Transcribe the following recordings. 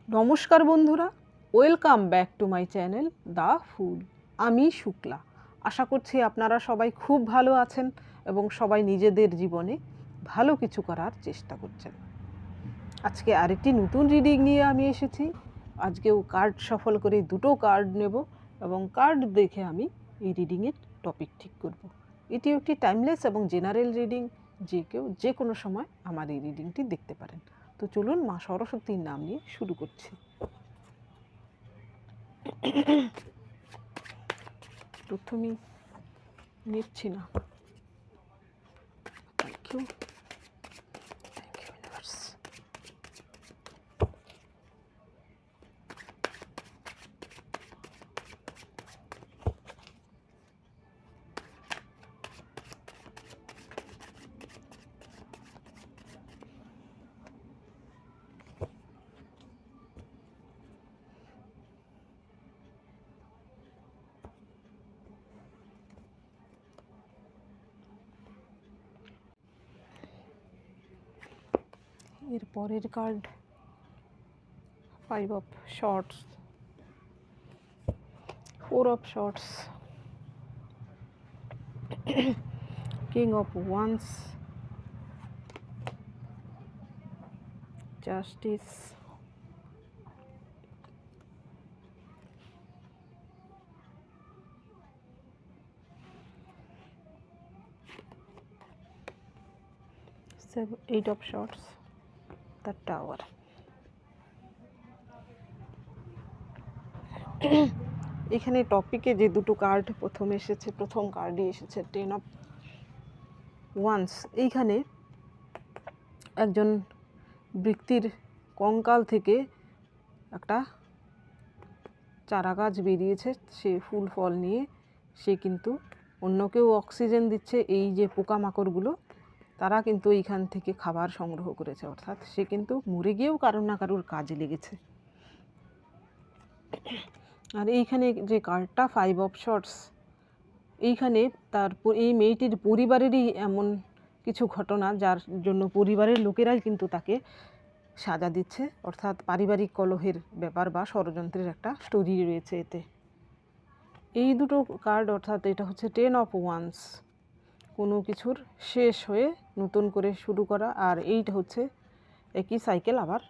নমস্কার বন্ধুরা, welcome back to my channel the full. আমি শুক্লা। আশা করছি আপনারা সবাই খুব ভালো আছেন এবং সবাই নিজেদের জীবনে ভালো কিছু করার চেষ্টা করছেন। আজকে আরেকটি নতুন রিডিং নিয়ে আমি এসেছি। আজকেও কার্ড সফল করে দুটো কার্ড নেব এবং কার্ড দেখে আমি এই রিডিংয়ের টপিক ঠিক করব। এটি একটি টাইমলেস এবং জেনারেল রিডিং, যে কেউ যে কোনো সময় আমার এই রিডিংটি দেখতে পারেন। তো চলুন মা সরস্বতীর নাম নিয়ে শুরু করছি। প্রথমেই নিচ্ছি না। Thank you, thank you universe. এর পরের card 5 of Swords, 4 of Swords, King of Wands, Justice, Seven, 8 of Swords, the Tower. এখানে টপিকে যে দুটো কার্ড প্রথম এসেছে, প্রথম কার্ডই এসেছে 10 of Wands। এইখানে একজন ব্যক্তির কঙ্কাল থেকে একটা চারা গাছ বেরিয়েছে, সে ফুল ফল নিয়ে সে কিন্তু অন্যকেও অক্সিজেন দিচ্ছে। এই যে পোকামাকড়গুলো, তারা কিন্তু এইখান থেকে খাবার সংগ্রহ করেছে, অর্থাৎ সে কিন্তু মরে গিয়েও কারোর না কারোর কাজে লেগেছে। আর এইখানে যে কার্ডটা 5 of Swords, এইখানে এই মেয়েটির পরিবারেরই এমন কিছু ঘটনা যার জন্য পরিবারের লোকেরাই কিন্তু তাকে সাজা দিচ্ছে, অর্থাৎ পারিবারিক কলহের ব্যাপার বা ষড়যন্ত্রের একটা স্টোরি রয়েছে এতে। এই দুটো কার্ড, অর্থাৎ এটা হচ্ছে 10 of Wands, কোনো কিছুর শেষ হয়ে নতুন করে শুরু করা, আর এইটা হচ্ছে একই সাইকেল আবার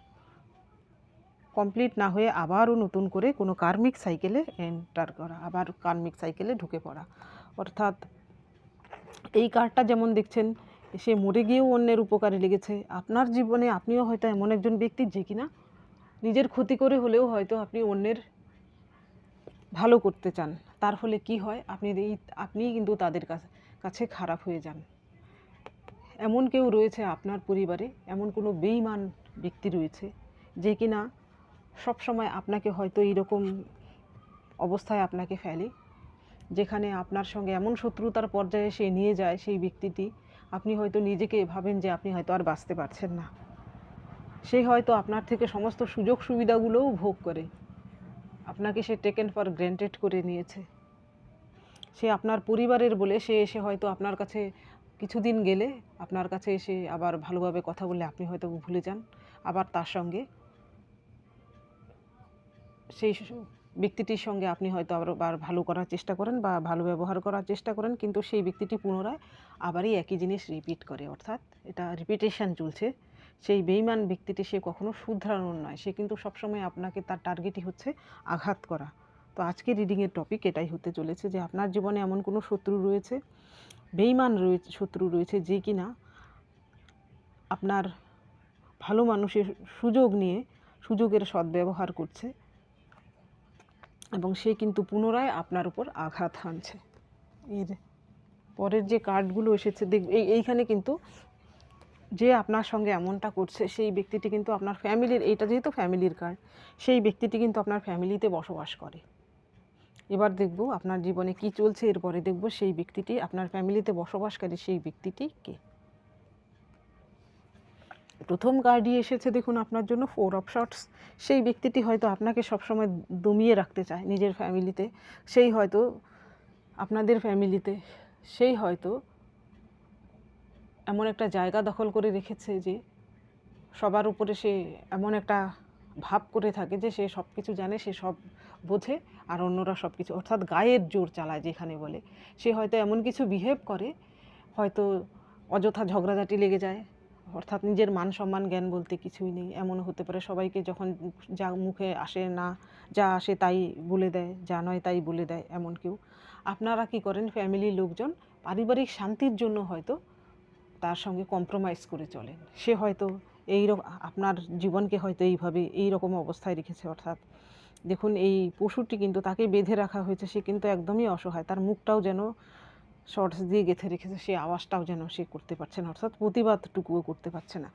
কমপ্লিট না হয়ে আবারও নতুন করে কোনো কার্মিক সাইকেলে এন্টার করা, আবার কার্মিক সাইকেলে ঢুকে পড়া। অর্থাৎ এই কার্ডটা যেমন দেখছেন, সে মরে গিয়েও অন্যের উপকারে লেগেছে। আপনার জীবনে আপনিও হয়তো এমন একজন ব্যক্তি যে কিনা নিজের ক্ষতি করে হলেও হয়তো আপনি অন্যের ভালো করতে চান। তার ফলে কি হয়, আপনি কিন্তু তাদের কাছে খারাপ হয়ে যান। এমন কেউ রয়েছে আপনার পরিবারে, এমন কোনো বেঈমান ব্যক্তি রয়েছে যে কিনা সবসময় আপনাকে হয়তো এইরকম অবস্থায় আপনাকে ফেলে, যেখানে আপনার সঙ্গে এমন শত্রুতার পর্যায়ে সে নিয়ে যায় সেই ব্যক্তিটি, আপনি হয়তো নিজেকে ভাবেন যে আপনি হয়তো আর বাঁচতে পারছেন না। সে হয়তো আপনার থেকে সমস্ত সুযোগ সুবিধাগুলোও ভোগ করে, আপনাকে সে টেকেন ফর গ্র্যান্টেড করে নিয়েছে। সে আপনার পরিবারের বলে সে এসে হয়তো আপনার কাছে কিছুদিন গেলে আপনার কাছে এসে আবার ভালোভাবে কথা বললে আপনি হয়তো ভুলে যান, আবার তার সঙ্গে সেই ব্যক্তিটির সঙ্গে আপনি হয়তো আবার ভালো করার চেষ্টা করেন বা ভালো ব্যবহার করার চেষ্টা করেন, কিন্তু সেই ব্যক্তিটি পুনরায় আবারই একই জিনিস রিপিট করে, অর্থাৎ এটা রিপিটেশন চলছে। সেই বেঈমান ব্যক্তিটি সে কখনো শুধরানোর নয়, সে কিন্তু সবসময় আপনাকে, তার টার্গেটই হচ্ছে আঘাত করা। তো আজকে রিডিংয়ের টপিক এটাই হতে চলেছে যে আপনার জীবনে এমন কোনো শত্রু রয়েছে, বেঈমান শত্রু রয়েছে, যে কিনা আপনার ভালো মানুষের সুযোগ নিয়ে সুযোগের সদ্ব্যবহার করছে এবং সে কিন্তু পুনরায় আপনার উপর আঘাত হানছে। এর পরের যে কার্ডগুলো এসেছে এইখানে কিন্তু যে আপনার সঙ্গে এমনটা করছে সেই ব্যক্তিটি কিন্তু আপনার ফ্যামিলির, এইটা যেহেতু ফ্যামিলির কার্ড, সেই ব্যক্তিটি কিন্তু আপনার ফ্যামিলিতে বসবাস করে। এবার দেখব আপনার জীবনে কি চলছে, এরপরে দেখব সেই ব্যক্তিটি, আপনার ফ্যামিলিতে বসবাসকারী সেই ব্যক্তিটি কে। প্রথম কার্ডই এসেছে দেখুন আপনার জন্য 4 of Swords। সেই ব্যক্তিটি হয়তো আপনাকে সবসময় দমিয়ে রাখতে চায় নিজের ফ্যামিলিতে, সেই হয়তো আপনাদের ফ্যামিলিতে সেই হয়তো এমন একটা জায়গা দখল করে রেখেছে যে সবার উপরে সে এমন একটা ভাব করে থাকে যে সে সব কিছু জানে, সে সব বোঝে, আর অন্যরা সব কিছু, অর্থাৎ গায়ের জোর চালায় যেখানে বলে। সে হয়তো এমন কিছু বিহেভ করে, হয়তো অযথা ঝগড়াঝাটি লেগে যায়, অর্থাৎ নিজের মান সম্মান জ্ঞান বলতে কিছুই নেই। এমন হতে পারে সবাইকে যখন যা মুখে আসে না, যা আসে তাই বলে দেয়, যা নয় তাই বলে দেয় এমন কেউ। আপনারা কি করেন, ফ্যামিলির লোকজন পারিবারিক শান্তির জন্য হয়তো তার সঙ্গে কম্প্রোমাইজ করে চলেন। সে হয়তো আপনার জীবনকে হয়তো এইভাবে এই রকম অবস্থায় রেখেছে। অর্থাৎ দেখুন, এই পশুটি কিন্তু তাকে বেঁধে রাখা হয়েছে, সে কিন্তু একদমই অসহায়, তার মুখটাও যেন শর্টস দিয়ে গেঁথে রেখেছে, সে আওয়াজটাও যেন সে করতে পারছে না, অর্থাৎ প্রতিবাদটুকুও করতে পারছে না।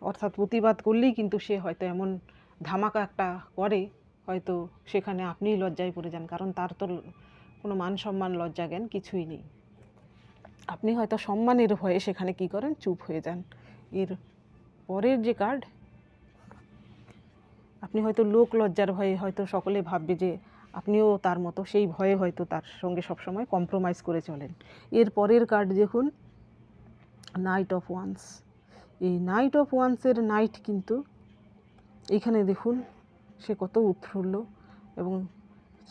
অর্থাৎ প্রতিবাদ করলেই কিন্তু সে হয়তো এমন ধামাকা একটা করে, হয়তো সেখানে আপনিই লজ্জায় পড়ে যান, কারণ তার তো কোনো মান সম্মান লজ্জা জ্ঞান কিছুই নেই। আপনি হয়তো সম্মানের ভয়ে সেখানে কি করেন, চুপ হয়ে যান। এর পরের যে কার্ড, আপনি হয়তো লোক লজ্জার ভয়ে হয়তো সকলে ভাববে যে আপনিও তার মতো, সেই ভয়ে হয়তো তার সঙ্গে সবসময় কম্প্রোমাইজ করে চলেন। এর পরের কার্ড দেখুন, নাইট অফ ওয়ান্স। এই নাইট অফ ওয়ান্সের নাইট কিন্তু এখানে দেখুন সে কত উৎফুল্ল, এবং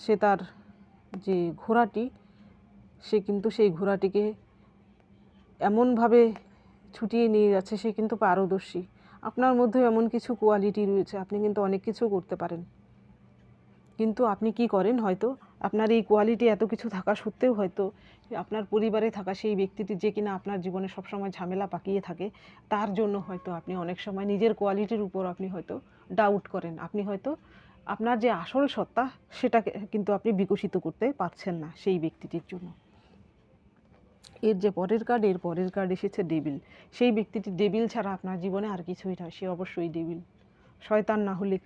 সে তার যে ঘোড়াটি, সে কিন্তু সেই ঘোড়াটিকে এমনভাবে ছুটিয়ে নিয়ে যাচ্ছে, সে কিন্তু পারদর্শী। আপনার মধ্যে এমন কিছু কোয়ালিটি রয়েছে, আপনি কিন্তু অনেক কিছু করতে পারেন, কিন্তু আপনি কি করেন, হয়তো আপনার এই কোয়ালিটি এত কিছু থাকা সত্ত্বেও হয়তো আপনার পরিবারে থাকা সেই ব্যক্তিটি যে কিনা আপনার জীবনে সবসময় ঝামেলা পাকিয়ে থাকে, তার জন্য হয়তো আপনি অনেক সময় নিজের কোয়ালিটির উপর আপনি হয়তো ডাউট করেন। আপনি হয়তো আপনার যে আসল সত্তা সেটাকে কিন্তু আপনি বিকশিত করতে পারছেন না সেই ব্যক্তিটির জন্য। এর যে পরের কার্ড, এর পরের কার্ড এসেছে ডেভিল। সেই ব্যক্তিটি ডেভিল ছাড়া আপনার জীবনে আর কিছুই নয়, সে অবশ্যই ডেভিল। শয়তান না হলে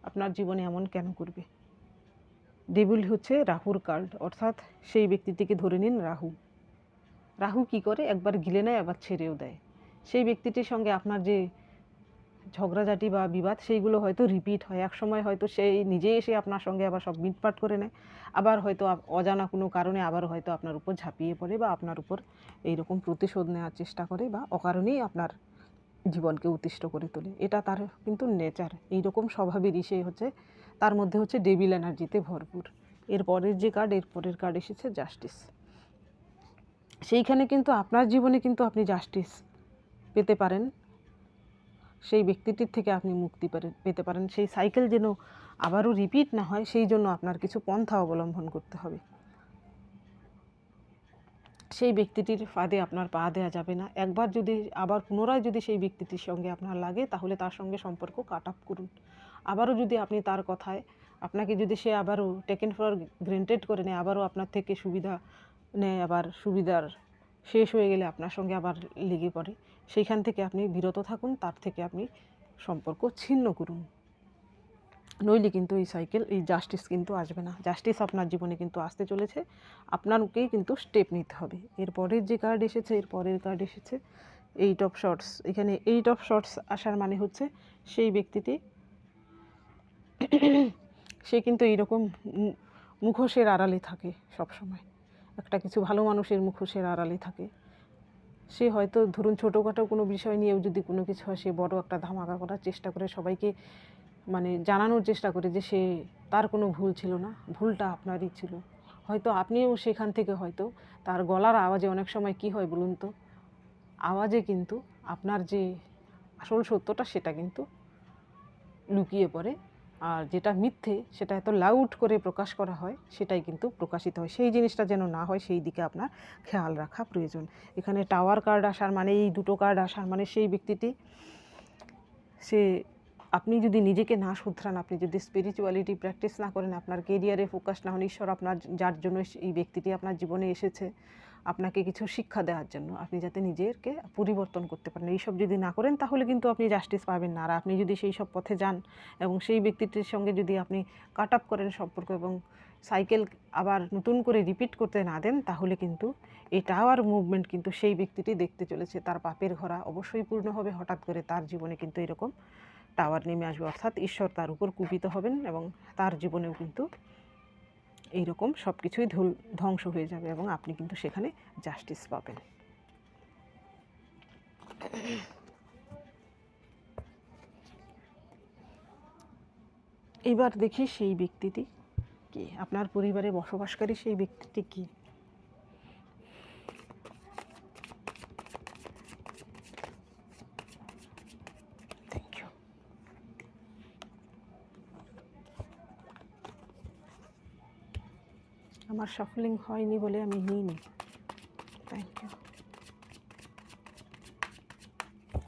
আপনার জীবনে এমন কেন করবে? ডেভিল হচ্ছে রাহুর কার্ড, অর্থাৎ সেই ব্যক্তিটিকে ধরে নিন রাহু। রাহু কি করে, একবার গিলে নেয় আবার ছেড়েও দেয়। সেই ব্যক্তিটির সঙ্গে আপনার যে ঝগড়াঝাটি বা বিবাদ, সেইগুলো হয়তো রিপিট হয়। এক সময় হয়তো সেই নিজে এসে আপনার সঙ্গে আবার সব মিটপাট করে নেয়, আবার হয়তো অজানা কোনো কারণে আবার হয়তো আপনার উপর ঝাঁপিয়ে পড়ে, বা আপনার উপর এইরকম প্রতিশোধ নেওয়ার চেষ্টা করে, বা অকারণেই আপনার জীবনকে অতিষ্ঠ করে তোলে। এটা তার কিন্তু নেচার, এইরকম স্বভাবেরই সে হচ্ছে, তার মধ্যে হচ্ছে ডেভিল এনার্জিতে ভরপুর। এর পরের যে কার্ড, এর পরের কার্ড এসেছে জাস্টিস। সেইখানে কিন্তু আপনার জীবনে কিন্তু আপনি জাস্টিস পেতে পারেন, সেই ব্যক্তিটির থেকে আপনি মুক্তি পেতে পারেন। সেই সাইকেল যেন আবারও রিপিট না হয়, সেই জন্য আপনার কিছু পন্থা অবলম্বন করতে হবে। সেই ব্যক্তিটির ফাঁদে আপনার পা দেওয়া যাবে না। একবার যদি আবার পুনরায় যদি সেই ব্যক্তিটির সঙ্গে আপনার লাগে, তাহলে তার সঙ্গে সম্পর্ক কাট আপ করুন। আবারও যদি আপনি তার কথায়, আপনাকে যদি সে আবারও টেকেন ফর গ্রেন্টেড করে নেয়, আবারও আপনার থেকে সুবিধা নেয়, আবার সুবিধার শেষ হয়ে গেলে আপনার সঙ্গে আবার লেগে পড়ে, সেইখান থেকে আপনি বিরত থাকুন, তার থেকে আপনি সম্পর্ক ছিন্ন করুন। নইলে কিন্তু এই সাইকেল, এই জাস্টিস কিন্তু আসবে না। জাস্টিস আপনার জীবনে কিন্তু আসতে চলেছে, আপনাকেই কিন্তু স্টেপ নিতে হবে। এর পরের যে কার্ড এসেছে, এর পরের কার্ড এসেছে এইট অফ শর্টস। এখানে এইট অফ শর্টস আসার মানে হচ্ছে সেই ব্যক্তিটি সে কিন্তু এইরকম মুখোশের আড়ালে থাকে সবসময়, একটা কিছু ভালো মানুষের মুখোশের আড়ালে থাকে। সে হয়তো ধরুন ছোটোখাটো কোনো বিষয় নিয়েও যদি কোনো কিছু হয়, সে বড় একটা ধামাকা করার চেষ্টা করে, সবাইকে মানে জানানোর চেষ্টা করে যে সে, তার কোনো ভুল ছিল না, ভুলটা আপনারই ছিল। হয়তো আপনিও সেখান থেকে হয়তো তার গলার আওয়াজে, অনেক সময় কি হয় বলুন তো, আওয়াজে কিন্তু আপনার যে আসল সত্যটা সেটা কিন্তু লুকিয়ে পড়ে, আর যেটা মিথ্যে সেটা এত লাউড করে প্রকাশ করা হয়, সেটাই কিন্তু প্রকাশিত হয়। সেই জিনিসটা যেন না হয়, সেই দিকে আপনার খেয়াল রাখা প্রয়োজন। এখানে টাওয়ার কার্ড আসার মানে, এই দুটো কার্ড আসার মানে সেই ব্যক্তিটি, সে, আপনি যদি নিজেকে না শুধরান, আপনি যদি স্পিরিচুয়ালিটি প্র্যাকটিস না করেন, আপনার কেরিয়ারে ফোকাস না হন, ঈশ্বর আপনার, যার জন্য এই ব্যক্তিটি আপনার জীবনে এসেছে আপনাকে কিছু শিক্ষা দেওয়ার জন্য, আপনি যাতে নিজেকে পরিবর্তন করতে পারেন, এইসব যদি না করেন, তাহলে কিন্তু আপনি জাস্টিস পাবেন না। আর আপনি যদি সেই সব পথে যান এবং সেই ব্যক্তিটির সঙ্গে যদি আপনি কাট আপ করেন সম্পর্ক, এবং সাইকেল আবার নতুন করে রিপিট করতে না দেন, তাহলে কিন্তু এই টাওয়ার মুভমেন্ট কিন্তু সেই ব্যক্তিটি দেখতে চলেছে, তার পাপের ঘোড়া অবশ্যই পূর্ণ হবে। হঠাৎ করে তার জীবনে কিন্তু এরকম টাওয়ার নেমে আসবে, অর্থাৎ ঈশ্বর তার উপর কুপিত হবেন, এবং তার জীবনেও কিন্তু এইরকম সব কিছুই ধ্বংস হয়ে যাবে, এবং আপনি কিন্তু সেখানে জাস্টিস পাবেন। এবার দেখি সেই ব্যক্তিটি কে, আপনার পরিবারে বসবাসকারী সেই ব্যক্তিটি কি। Thank you. আমার সাফলিং হয়নি বলে আমি নিইনি। Thank you,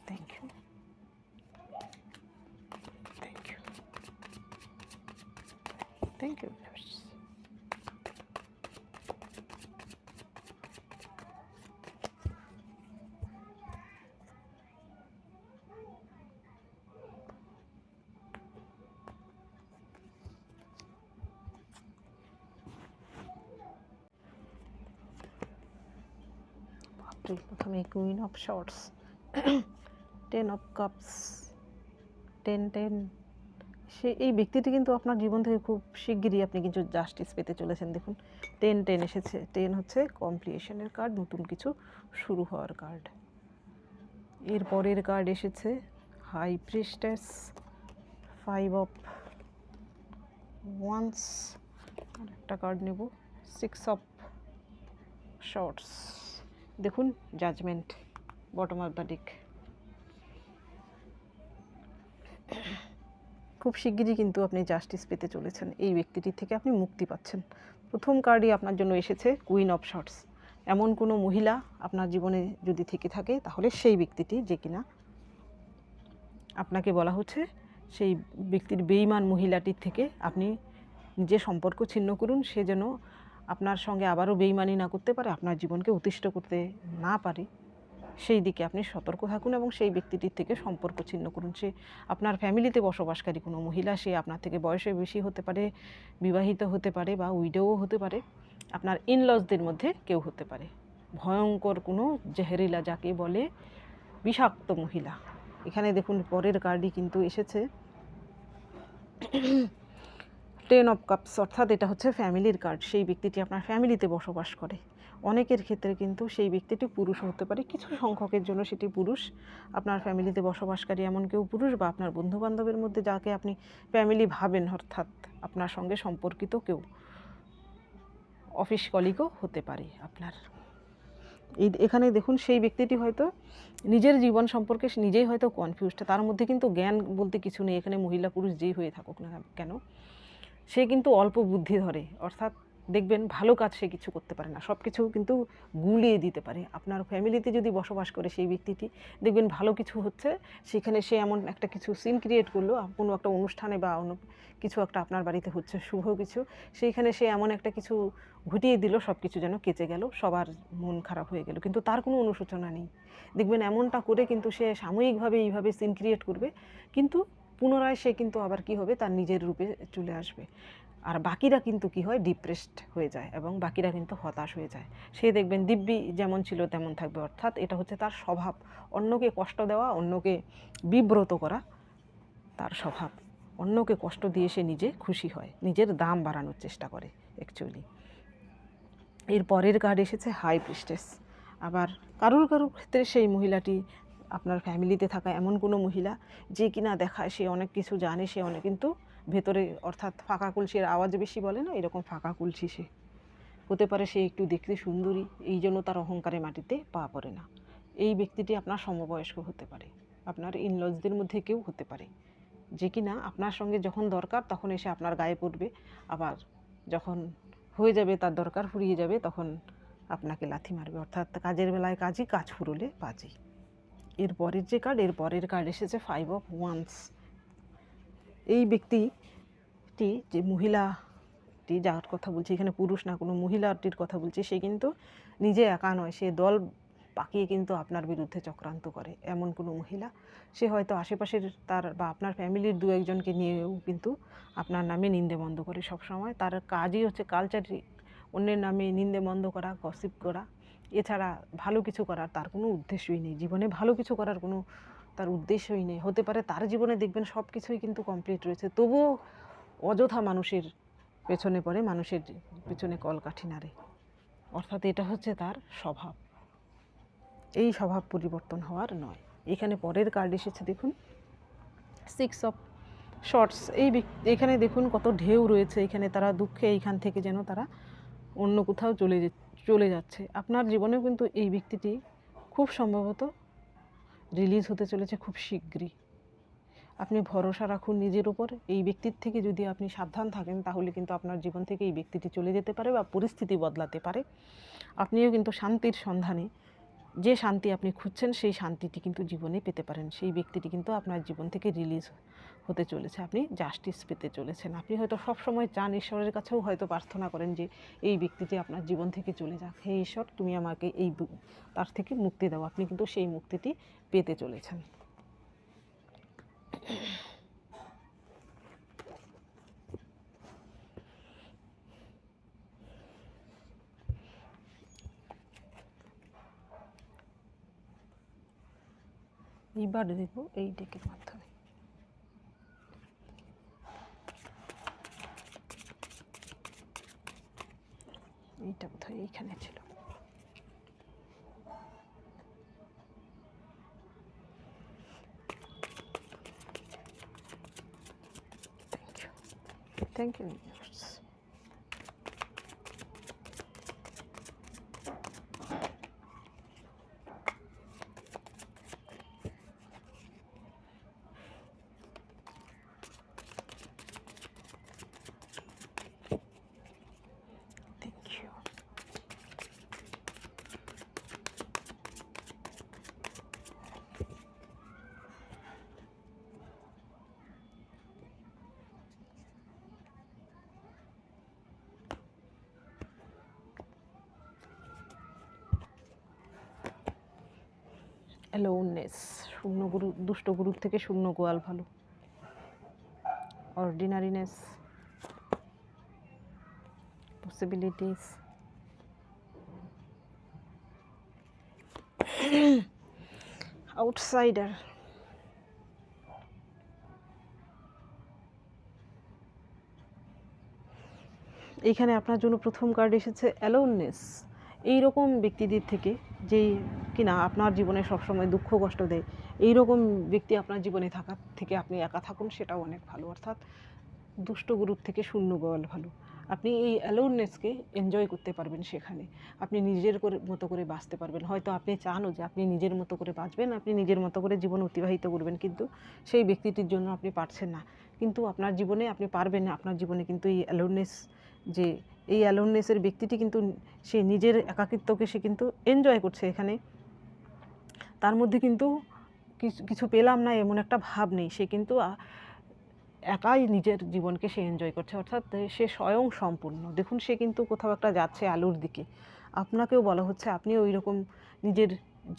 thank you, thank you, thank you. প্রথমে queen of swords, 10 of cups, 10 এই ব্যক্তিটি কিন্তু আপনার জীবন থেকে খুব শিগগিরই আপনি কিছু জাস্টিস পেতে চলেছেন। দেখুন 10 এসেছে। 10 হচ্ছে কমপ্লিশনের কার্ড, নতুন কিছু শুরু হওয়ার কার্ড। এর পরের কার্ড এসেছে হাই প্রিস্টেস, 5 অফ ওয়ান্স, আর একটা কার্ড নেব 6 অফ শর্টস। দেখুন judgment, bottom of the deck. খুব শিগগিরই কিন্তু আপনি জাস্টিস পেতে চলেছেন, এই ব্যক্তিটির থেকে আপনি মুক্তি পাচ্ছেন। প্রথম কার্ডই আপনার জন্য এসেছে কুইন অফ শর্টস। এমন কোনো মহিলা আপনার জীবনে যদি থেকে থাকে তাহলে সেই ব্যক্তিটি, যে কিনা আপনাকে বলা হচ্ছে সেই ব্যক্তির বেঈমান মহিলাটির থেকে আপনি নিজের সম্পর্ক ছিন্ন করুন, সে যেন আপনার সঙ্গে আবারও বেঈমানি না করতে পারে, আপনার জীবনকে অতিষ্ঠ করতে না পারে, সেই দিকে আপনি সতর্ক থাকুন এবং সেই ব্যক্তিটির থেকে সম্পর্ক ছিন্ন করুন। সে আপনার ফ্যামিলিতে বসবাসকারী কোনো মহিলা, সে আপনার থেকে বয়সে বেশি হতে পারে, বিবাহিত হতে পারে বা উইডোও হতে পারে, আপনার ইনলসদের মধ্যে কেউ হতে পারে। ভয়ঙ্কর কোনো জেহেরিলা, যাকে বলে বিষাক্ত মহিলা। এখানে দেখুন পরের কার্ডই কিন্তু এসেছে 10 অফ কাপস, অর্থাৎ এটা হচ্ছে ফ্যামিলির কার্ড। সেই ব্যক্তিটি আপনার ফ্যামিলিতে বসবাস করে। অনেকের ক্ষেত্রে কিন্তু সেই ব্যক্তিটি পুরুষ হতে পারে, কিছু সংখ্যকের জন্য সেটি পুরুষ। আপনার ফ্যামিলিতে বসবাসকারী এমন কেউ পুরুষ, বা আপনার বন্ধুবান্ধবের মধ্যে যাকে আপনি ফ্যামিলি ভাবেন, অর্থাৎ আপনার সঙ্গে সম্পর্কিত কেউ, অফিস কলিগও হতে পারে আপনার। এখানে দেখুন সেই ব্যক্তিটি হয়তো নিজের জীবন সম্পর্কে নিজেই হয়তো কনফিউজড, তার মধ্যে কিন্তু জ্ঞান বলতে কিছু নেই। এখানে মহিলা পুরুষ যেই হয়ে থাকুক না কেন, সে কিন্তু অল্প বুদ্ধি ধরে, অর্থাৎ দেখবেন ভালো কাজ সে কিছু করতে পারে না, সব কিছু কিন্তু গুলিয়ে দিতে পারে। আপনার ফ্যামিলিতে যদি বসবাস করে সেই ব্যক্তিটি, দেখবেন ভালো কিছু হচ্ছে, সেখানে সে এমন একটা কিছু সিন ক্রিয়েট করলো, কোনো একটা অনুষ্ঠানে বা অন্য কিছু একটা আপনার বাড়িতে হচ্ছে শুভ কিছু, সেইখানে সে এমন একটা কিছু ঘটিয়ে দিল, সব কিছু যেন কেচে গেল, সবার মন খারাপ হয়ে গেল, কিন্তু তার কোনো অনুশোচনা নেই। দেখবেন এমনটা করে কিন্তু সে সাময়িকভাবে এইভাবে সিন ক্রিয়েট করবে, কিন্তু পুনরায় সে কিন্তু আবার কি হবে, তার নিজের রূপে চলে আসবে। আর বাকিরা কিন্তু কি হয়, ডিপ্রেসড হয়ে যায় এবং বাকিরা কিন্তু হতাশ হয়ে যায়। সে দেখবেন দিব্যি যেমন ছিল তেমন থাকবে, অর্থাৎ এটা হচ্ছে তার স্বভাব, অন্যকে কষ্ট দেওয়া, অন্যকে বিব্রত করা তার স্বভাব। অন্যকে কষ্ট দিয়ে সে নিজে খুশি হয়, নিজের দাম বাড়ানোর চেষ্টা করে অ্যাকচুয়ালি। এর পরের কার্ড এসেছে হাই প্রিস্টেস। আবার কারোর ক্ষেত্রে সেই মহিলাটি আপনার ফ্যামিলিতে থাকা এমন কোনো মহিলা, যে কিনা দেখায় সে অনেক কিছু জানে, সে অনেক, কিন্তু ভেতরে, অর্থাৎ ফাঁকা কলসির আওয়াজ বেশি বলে না, এরকম ফাঁকা কলসি সে হতে পারে। সে একটু দেখতে সুন্দরী, এই জন্য তার অহংকারে মাটিতে পা পড়ে না। এই ব্যক্তিটি আপনার সমবয়স্ক হতে পারে, আপনার ইনলজদের মধ্যে কেউ হতে পারে, যে কিনা আপনার সঙ্গে যখন দরকার তখন এসে আপনার গায়ে পড়বে, আবার যখন হয়ে যাবে তার দরকার ফুরিয়ে যাবে তখন আপনাকে লাথি মারবে, অর্থাৎ কাজের বেলায় কাজই, কাজ ফুরলে বাজি। এর পরের কার্ড এসেছে 5 অফ ওয়ান্স। এই ব্যক্তিটি, যে মহিলাটি যার কথা বলছি, এখানে পুরুষ না, কোনো মহিলাটির কথা বলছি, সে কিন্তু নিজে একা নয়, সে দল পাকিয়ে কিন্তু আপনার বিরুদ্ধে চক্রান্ত করে। এমন কোনো মহিলা, সে হয়তো আশেপাশের তার বা আপনার ফ্যামিলির দু একজনকে নিয়েও কিন্তু আপনার নামে নিন্দে মন্দ করে সবসময়। তার কাজই হচ্ছে কালচারি, অন্যের নামে নিন্দে মন্দ করা, গসিপ করা, এছাড়া ভালো কিছু করার তার কোনো উদ্দেশ্যই নেই। জীবনে ভালো কিছু করার কোনো তার উদ্দেশ্যই নেই। হতে পারে তার জীবনে দেখবেন সব কিছুই কিন্তু কমপ্লিট রয়েছে, তবুও অযথা মানুষের পেছনে পড়ে, মানুষের পেছনে কলকাঠি নাড়ে, অর্থাৎ এটা হচ্ছে তার স্বভাব। এই স্বভাব পরিবর্তন হওয়ার নয়। এখানে পরের কার্ড এসেছে দেখুন 6 অফ শর্টস এখানে দেখুন কত ঢেউ রয়েছে, এখানে তারা দুঃখে এইখান থেকে যেন তারা অন্য কোথাও চলে যাচ্ছে। আপনার জীবনেও কিন্তু এই ব্যক্তিটি খুব সম্ভবত রিলিজ হতে চলেছে খুব শীঘ্রই। আপনি ভরসা রাখুন নিজের উপর। এই ব্যক্তির থেকে যদি আপনি সাবধান থাকেন তাহলে কিন্তু আপনার জীবন থেকে এই ব্যক্তিটি চলে যেতে পারে বা পরিস্থিতি বদলাতে পারে। আপনিও কিন্তু শান্তির সন্ধানে, যে শান্তি আপনি খুঁজছেন সেই শান্তিটি কিন্তু জীবনে পেতে পারেন। সেই ব্যক্তিটি কিন্তু আপনার জীবন থেকে রিলিজ হতে চলেছে, আপনি জাস্টিস পেতে চলেছেন। আপনি হয়তো সবসময় চান, ঈশ্বরের কাছেও হয়তো প্রার্থনা করেন যে এই ব্যক্তিটি আপনার জীবন থেকে চলে যাক, হে ঈশ্বর তুমি আমাকে তার থেকে মুক্তি দাও। আপনি কিন্তু সেই মুক্তিটি পেতে চলেছেন। এইবার দেখব এই ডেকের মাধ্যমে। এইটা বোধহয় এইখানে ছিল। Thank you universe. অ্যালোননেস, শূন্য গুরু, দুষ্ট গুরুর থেকে শূন্য গোয়াল ভালো। অর্ডিনারিনেস, পসিবিলিটিস, আউটসাইডার, এইখানে আপনার জন্য প্রথম কার্ড এসেছে অ্যালোননেস। এইরকম ব্যক্তিদের থেকে যেই কিনা আপনার জীবনে সবসময় দুঃখ কষ্ট দেয়, এইরকম ব্যক্তি আপনার জীবনে থাকার থেকে আপনি একা থাকুন, সেটাও অনেক ভালো। অর্থাৎ দুষ্ট গুরুর থেকে শূন্য গোয়াল ভালো। আপনি এই অ্যালোননেসকে এনজয় করতে পারবেন, সেখানে আপনি নিজের মতো করে বাঁচতে পারবেন। হয়তো আপনি চানও যে আপনি নিজের মতো করে বাঁচবেন, আপনি নিজের মতো করে জীবন অতিবাহিত করবেন, কিন্তু সেই ব্যক্তিটির জন্য আপনি পারছেন না। কিন্তু আপনার জীবনে আপনি পারবেন না, আপনার জীবনে কিন্তু এই অ্যালোননেস, যে এই অ্যালোননেসের ব্যক্তিটি কিন্তু সে নিজের একাকিত্বকে সে কিন্তু এনজয় করছে। এখানে তার মধ্যে কিন্তু কিছু পেলাম না এমন একটা ভাব নেই, সে কিন্তু একাই নিজের জীবনকে সে এনজয় করছে, অর্থাৎ সে স্বয়ং সম্পূর্ণ। দেখুন সে কিন্তু কোথাও একটা যাচ্ছে আলোর দিকে। আপনাকেও বলা হচ্ছে আপনিও ওই রকম নিজের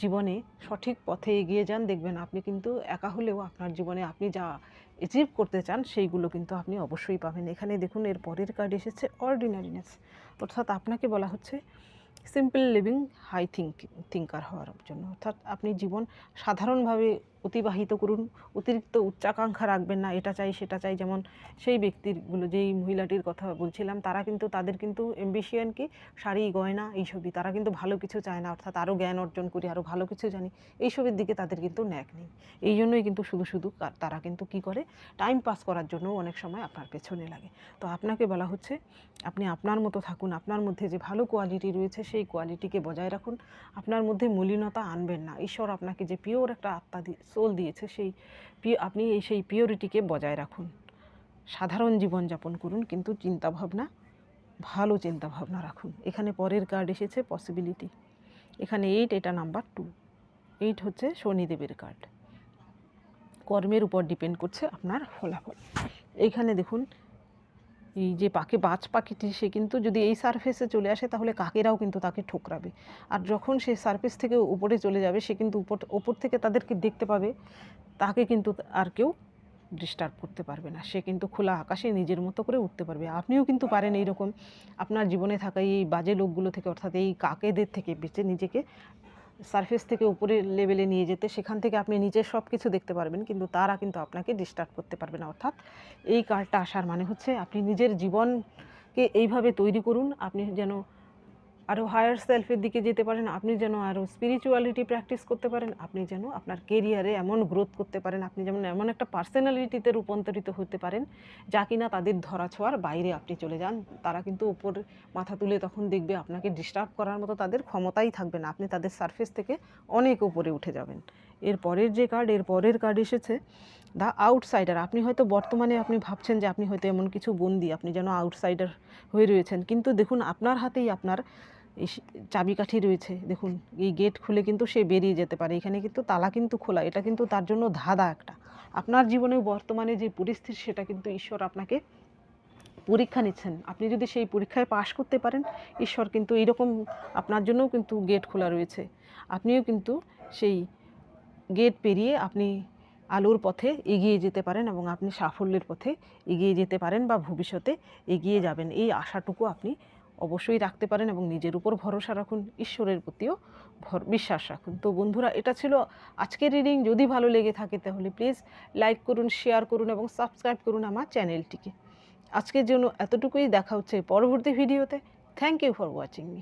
জীবনে সঠিক পথে এগিয়ে যান, দেখবেন আপনি কিন্তু একা হলেও আপনার জীবনে আপনি যা অ্যাচিভ করতে চান সেইগুলো কিন্তু আপনি অবশ্যই পাবেন। এখানে দেখুন এর পরের কার্ড এসেছে অর্ডিনারিনেস, অর্থাৎ আপনাকে বলা হচ্ছে সিম্পল লিভিং, হাই থিঙ্কার হওয়ার জন্য। অর্থাৎ আপনি জীবন সাধারণভাবে অতিবাহিত করুন, অতিরিক্ত উচ্চাকাঙ্ক্ষা রাখবেন না, এটা চাই সেটা চাই। যেমন সেই ব্যক্তিগুলো, যেই মহিলাটির কথা বলছিলাম, তারা কিন্তু তাদের কিন্তু অ্যাম্বিশন কি শাড়ি গয়না এইসবই, তারা কিন্তু ভালো কিছু চায় না। অর্থাৎ আরও জ্ঞান অর্জন করি, আরও ভালো কিছু জানি, এইসবের দিকে তাদের কিন্তু ন্যাক নেই। এই জন্যই কিন্তু শুধু শুধু তারা কিন্তু কি করে, টাইম পাস করার জন্য অনেক সময় আপনার পেছনে লাগে। তো আপনাকে বলা হচ্ছে আপনি আপনার মতো থাকুন, আপনার মধ্যে যে ভালো কোয়ালিটি রয়েছে সেই কোয়ালিটিকে বজায় রাখুন, আপনার মধ্যে মলিনতা আনবেন না। ঈশ্বর আপনাকে যে পিওর একটা আত্মা সোল দিয়েছে, আপনি সেই পিওরিটিকে বজায় রাখুন। সাধারণ জীবনযাপন করুন, কিন্তু চিন্তাভাবনা, ভালো চিন্তাভাবনা রাখুন। এখানে পরের কার্ড এসেছে পসিবিলিটি, এখানে 8, এটা নাম্বার 2। 8 হচ্ছে শনিদেবের কার্ড। কর্মের উপর ডিপেন্ড করছে আপনার ফলাফল। এইখানে দেখুন এই যে বাজ পাখিটি, সে কিন্তু যদি এই সারফেসে চলে আসে তাহলে কাকেরাও কিন্তু তাকে ঠোকরাবে। আর যখন সে সারফেস থেকে উপরে চলে যাবে, সে কিন্তু উপর থেকে তাদেরকে দেখতে পাবে, তাকে কিন্তু আর কেউ ডিস্টার্ব করতে পারবে না। সে কিন্তু খোলা আকাশে নিজের মতো করে উঠতে পারবে। আপনিও কিন্তু পারেন এইরকম আপনার জীবনে থাকা এই বাজে লোকগুলো থেকে, অর্থাৎ এই কাকেদের থেকে বেঁচে নিজেকে সারফেস থেকে উপরের লেভেলে নিয়ে যেতে। সেখান থেকে আপনি নিজের সব কিছু দেখতে পারবেন, কিন্তু তারা কিন্তু আপনাকে ডিস্টার্ব করতে পারবে না। অর্থাৎ এই কার্ডটা আসার মানে হচ্ছে আপনি নিজের জীবনকে এইভাবে তৈরি করুন, আপনি যেন আরও হায়ার সেলফের দিকে যেতে পারেন, আপনি যেন আরও স্পিরিচুয়ালিটি প্র্যাকটিস করতে পারেন, আপনি যেন আপনার কেরিয়ারে এমন গ্রোথ করতে পারেন, আপনি যেমন এমন একটা পার্সোনালিটিতে রূপান্তরিত হতে পারেন যা কিনা তাদের ধরাছোঁয়ার বাইরে আপনি চলে যান। তারা কিন্তু উপর মাথা তুলে তখন দেখবে, আপনাকে ডিস্টার্ব করার মতো তাদের ক্ষমতাই থাকবে না, আপনি তাদের সারফেস থেকে অনেক উপরে উঠে যাবেন। এর পরের কার্ড এসেছে দ্য আউটসাইডার। আপনি হয়তো বর্তমানে আপনি ভাবছেন যে আপনি হয়তো এমন কিছু বন্দী, আপনি যেন আউটসাইডার হয়ে রয়েছেন, কিন্তু দেখুন আপনার হাতেই আপনার এই চাবিকাঠি রয়েছে। দেখুন এই গেট খুলে কিন্তু সে বেরিয়ে যেতে পারে, এখানে কিন্তু তালা কিন্তু খোলা, এটা কিন্তু তার জন্য ধাঁধা একটা। আপনার জীবনে বর্তমানে যে পরিস্থিতি সেটা কিন্তু ঈশ্বর আপনাকে পরীক্ষা নিচ্ছেন, আপনি যদি সেই পরীক্ষায় পাশ করতে পারেন ঈশ্বর কিন্তু এইরকম আপনার জন্যও কিন্তু গেট খোলা রয়েছে, আপনিও কিন্তু সেই গেট পেরিয়ে আপনি আলোর পথে এগিয়ে যেতে পারেন এবং আপনি সাফল্যের পথে এগিয়ে যেতে পারেন বা ভবিষ্যতে এগিয়ে যাবেন, এই আশাটুকু আপনি অবশ্যই রাখতে পারেন এবং নিজের উপর ভরসা রাখুন, ঈশ্বরের প্রতিও বিশ্বাস রাখুন। তো বন্ধুরা, এটা ছিল আজকের রিডিং। যদি ভালো লেগে থাকে তাহলে প্লিজ লাইক করুন, শেয়ার করুন এবং সাবস্ক্রাইব করুন আমার চ্যানেলটিকে। আজকের জন্য এতটুকুই, দেখা হচ্ছে পরবর্তী ভিডিওতে। Thank you for watching me.